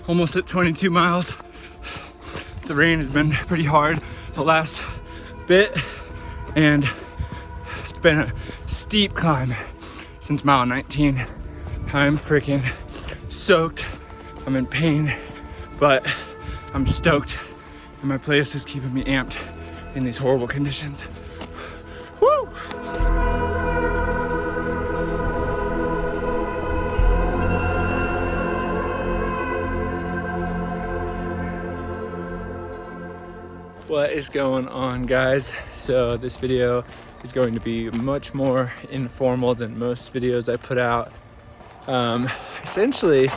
almost at 22 miles. The rain has been pretty hard the last bit, and it's been a steep climb since mile 19. I'm freaking soaked. I'm in pain, but I'm stoked, and my playlist is keeping me amped in these horrible conditions. Woo! What is going on, guys? So this video is going to be much more informal than most videos I put out. Essentially,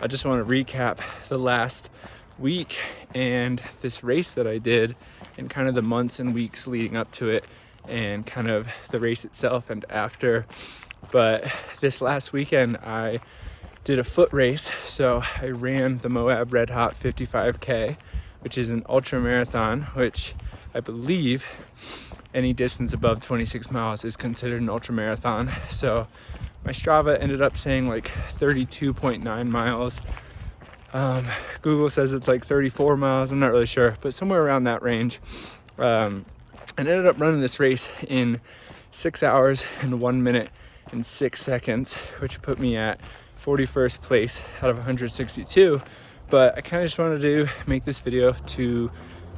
I just want to recap the last week and this race that I did and kind of the months and weeks leading up to it and kind of the race itself and after. But this last weekend I did a foot race. So I ran the Moab Red Hot 55K, which is an ultra-marathon, which I believe any distance above 26 miles is considered an ultra-marathon. So my Strava ended up saying like 32.9 miles. Google says it's like 34 miles. I'm not really sure, but somewhere around that range. And ended up running this race in 6 hours and 1 minute and 6 seconds, which put me at 41st place out of 162. But I kind of just wanted to make this video to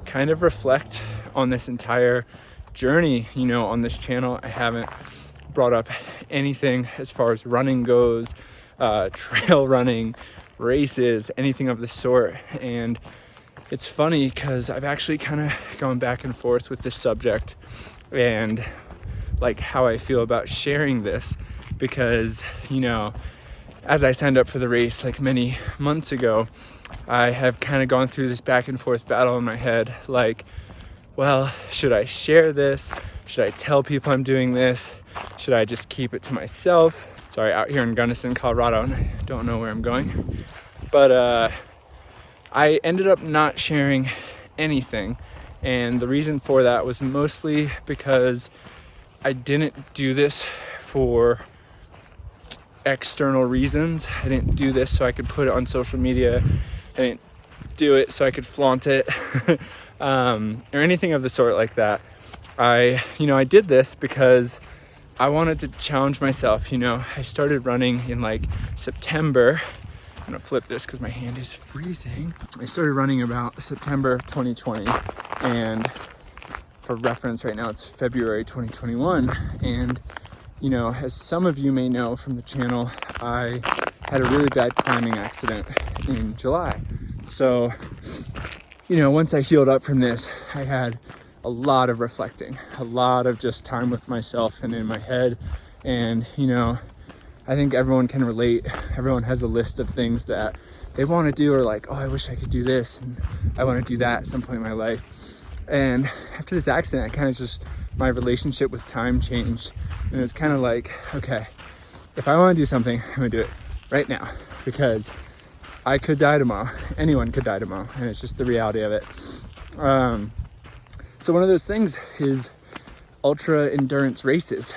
kind of reflect on this entire journey. You know, on this channel, I haven't brought up anything as far as running goes, trail running, races, anything of the sort. And it's funny because I've actually kind of gone back and forth with this subject and like how I feel about sharing this, because, you know, as I signed up for the race like many months ago, I have kind of gone through this back and forth battle in my head, like, well, should I share this? Should I tell people I'm doing this? Should I just keep it to myself? Sorry, out here in Gunnison, Colorado, and I don't know where I'm going. But I ended up not sharing anything. And the reason for that was mostly because I didn't do this for external reasons. I didn't do this so I could put it on social media. I didn't do it so I could flaunt it or anything of the sort like that. I did this because I wanted to challenge myself. You know, I started running in like September. I'm gonna flip this because my hand is freezing. I started running about September 2020, and for reference right now it's February 2021. And you know, as some of you may know from the channel, I had a really bad climbing accident in July. So, you know, once I healed up from this, I had a lot of reflecting, a lot of just time with myself and in my head. And, you know, I think everyone can relate. Everyone has a list of things that they want to do, or like, oh, I wish I could do this and I want to do that at some point in my life. And after this accident, I kind of just, my relationship with time changed. And it's kind of like, okay, if I want to do something, I'm gonna do it right now, because I could die tomorrow. Anyone could die tomorrow, and it's just the reality of it. So one of those things is ultra endurance races.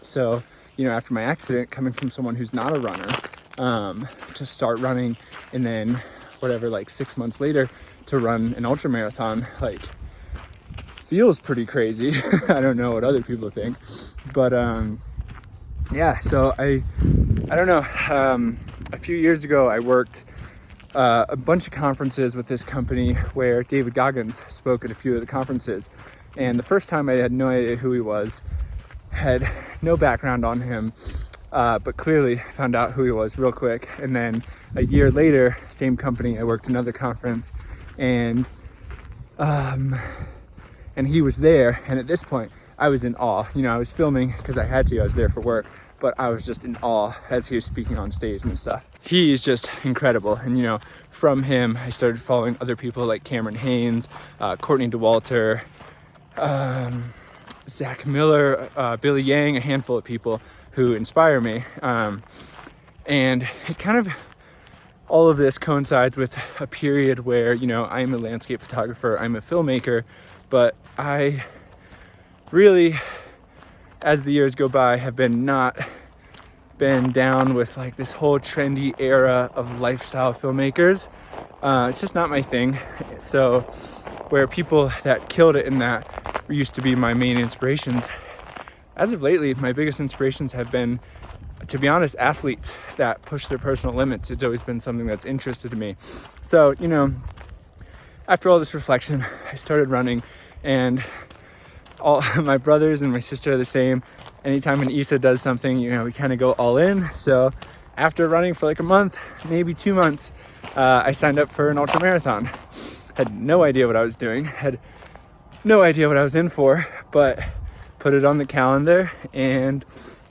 So, you know, after my accident, coming from someone who's not a runner, to start running, and then whatever, like 6 months later to run an ultra marathon, like, feels pretty crazy. I don't know what other people think, but yeah, so I don't know. A few years ago I worked a bunch of conferences with this company where David Goggins spoke at a few of the conferences, and the first time I had no idea who he was, had no background on him, but clearly found out who he was real quick. And then a year later, same company, I worked another conference, and he was there, and at this point I was in awe. You know, I was filming because I had to, I was there for work, but I was just in awe as he was speaking on stage and stuff. He is just incredible. And, you know, from him I started following other people like Cameron Haynes, Courtney DeWalter, Zach Miller, Billy Yang, a handful of people who inspire me. And it kind of, all of this coincides with a period where, you know, I'm a landscape photographer, I'm a filmmaker, but I really, as the years go by, have been down with like this whole trendy era of lifestyle filmmakers. It's just not my thing. So where people that killed it in that used to be my main inspirations, as of lately, my biggest inspirations have been, to be honest, athletes that push their personal limits. It's always been something that's interested me. So, you know, after all this reflection, I started running, and all my brothers and my sister are the same. Anytime an Eassa does something, you know, we kind of go all in. So after running for like a month, maybe 2 months, I signed up for an ultramarathon. Had no idea what I was doing, had no idea what I was in for, but put it on the calendar and,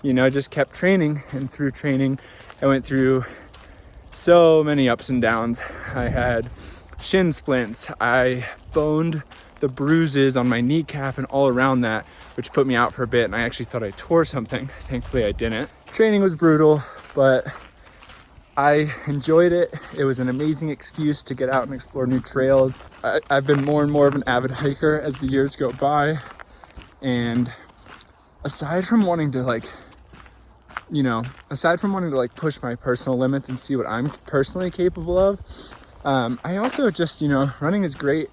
you know, just kept training. And through training, I went through so many ups and downs. I had shin splints. I boned the bruises on my kneecap and all around that, which put me out for a bit. And I actually thought I tore something. Thankfully, I didn't. Training was brutal, but I enjoyed it. It was an amazing excuse to get out and explore new trails. I've been more and more of an avid hiker as the years go by. And aside from wanting to push my personal limits and see what I'm personally capable of, I also just, you know, running is great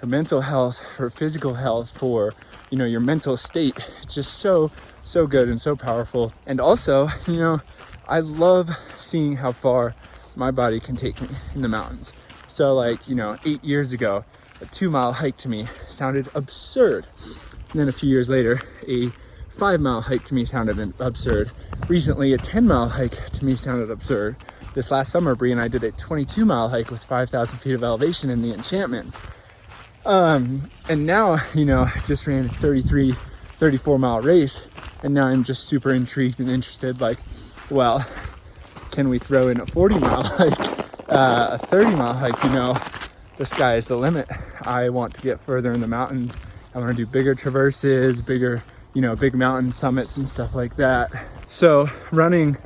for mental health, for physical health, for, you know, your mental state. It's just so good and so powerful. And also, you know, I love seeing how far my body can take me in the mountains. So like, you know, 8 years ago, a 2-mile hike to me sounded absurd. And then a few years later, a 5-mile hike to me sounded absurd. Recently, a 10-mile hike to me sounded absurd. This last summer, Bree and I did a 22-mile hike with 5,000 feet of elevation in the Enchantments. And now, you know, I just ran a 34-mile race, and now I'm just super intrigued and interested, like, well, can we throw in a 40-mile hike, a 30-mile hike? You know, the sky is the limit. I want to get further in the mountains. I want to do bigger traverses, bigger, you know, big mountain summits and stuff like that. So running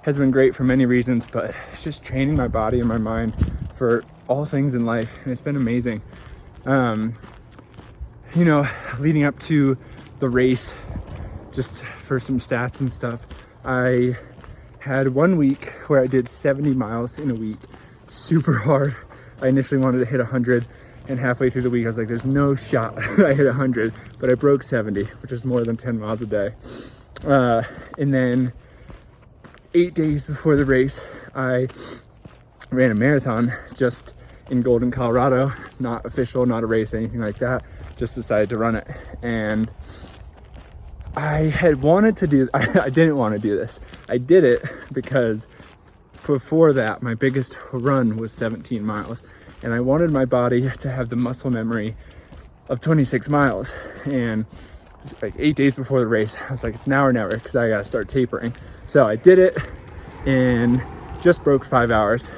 has been great for many reasons, but it's just training my body and my mind for all things in life, and it's been amazing. You know, leading up to the race, just for some stats and stuff, I had 1 week where I did 70 miles in a week, super hard. I initially wanted to hit 100, and halfway through the week I was like, there's no shot I hit 100, but I broke 70, which is more than 10 miles a day. And then 8 days before the race, I ran a marathon just in Golden, Colorado. Not official, not a race, anything like that. Just decided to run it. And I had wanted to do, I didn't want to do this. I did it because before that, my biggest run was 17 miles. And I wanted my body to have the muscle memory of 26 miles. And it's like 8 days before the race, I was like, it's now or never, because I got to start tapering. So I did it and just broke 5 hours.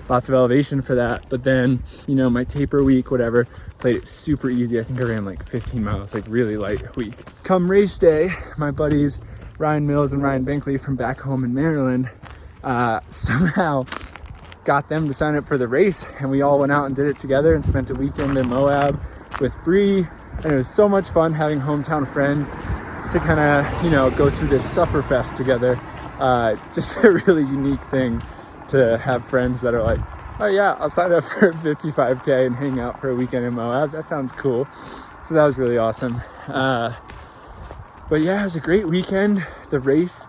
Lots of elevation for that. But then, you know, my taper week, whatever, played it super easy. I think I ran like 15 miles, like really light week. Come race day, my buddies Ryan Mills and Ryan Binkley from back home in Maryland somehow got them to sign up for the race, and we all went out and did it together and spent a weekend in Moab with Bree. And it was so much fun having hometown friends to kind of, you know, go through this sufferfest together. Just a really unique thing to have friends that are like, oh yeah, I'll sign up for 55K and hang out for a weekend in Moab. That sounds cool. So that was really awesome. But yeah, it was a great weekend. The race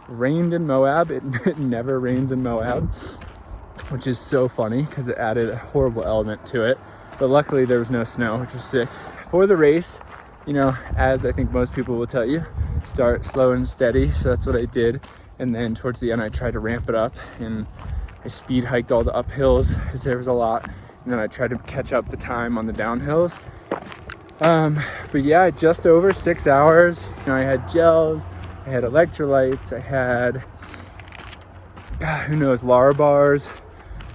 rained in Moab. It never rains in Moab, which is so funny because it added a horrible element to it. But luckily there was no snow, which was sick. For the race, you know, as I think most people will tell you, start slow and steady. So that's what I did. And then towards the end, I tried to ramp it up, and I speed hiked all the uphills because there was a lot. And then I tried to catch up the time on the downhills. But yeah, just over 6 hours. You know, I had gels, I had electrolytes, I had, who knows, Lara bars,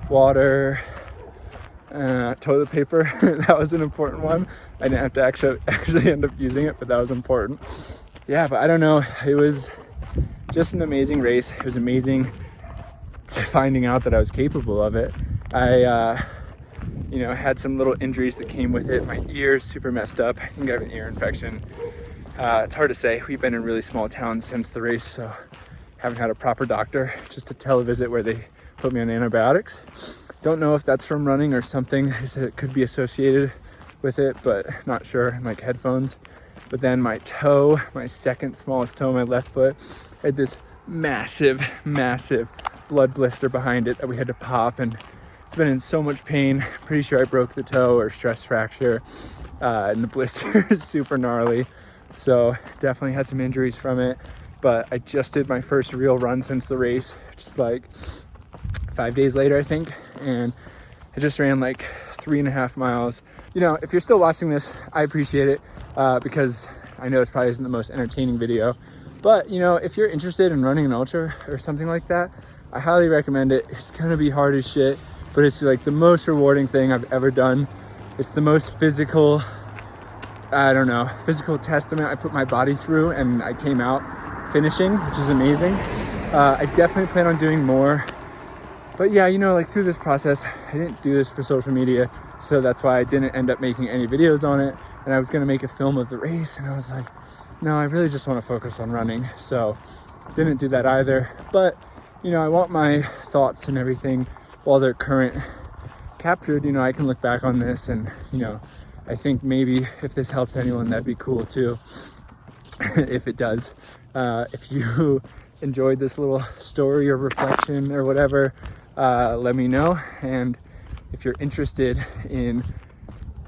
water, toilet paper. That was an important one. I didn't have to actually end up using it, but that was important. Yeah, but I don't know. It was just an amazing race. It was amazing finding out that I was capable of it. I, you know, had some little injuries that came with it. My ear's super messed up. I think I have an ear infection. It's hard to say. We've been in really small towns since the race, so haven't had a proper doctor. Just a televisit where they put me on antibiotics. Don't know if that's from running or something that could be associated with it, but not sure. Like headphones. But then my toe, my second smallest toe, my left foot, had this massive blood blister behind it that we had to pop, and it's been in so much pain. Pretty sure I broke the toe or stress fracture, and the blister is super gnarly. So definitely had some injuries from it. But I just did my first real run since the race, just like 5 days later, I think. And I just ran like 3.5 miles. You know, if you're still watching this, I appreciate it, because I know it probably isn't the most entertaining video. But, you know, if you're interested in running an ultra or something like that, I highly recommend it. It's gonna be hard as shit, but it's like the most rewarding thing I've ever done. It's the most physical, physical testament I put my body through, and I came out finishing, which is amazing. I definitely plan on doing more. But yeah, you know, like through this process, I didn't do this for social media, so that's why I didn't end up making any videos on it. And I was gonna make a film of the race, and I was like, no, I really just wanna focus on running. So didn't do that either. But, you know, I want my thoughts and everything while they're current captured. You know, I can look back on this, and, you know, I think maybe if this helps anyone, that'd be cool too. If it does. If you enjoyed this little story or reflection or whatever, let me know. And if you're interested in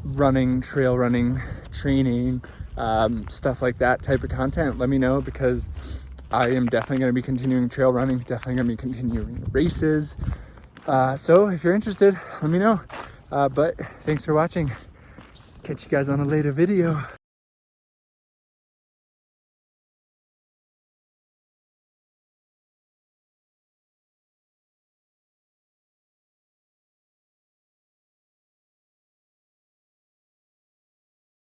running, trail running, training, stuff like that type of content, let me know, because I am definitely going to be continuing trail running, definitely going to be continuing races. So if you're interested, let me know. But thanks for watching. Catch you guys on a later video.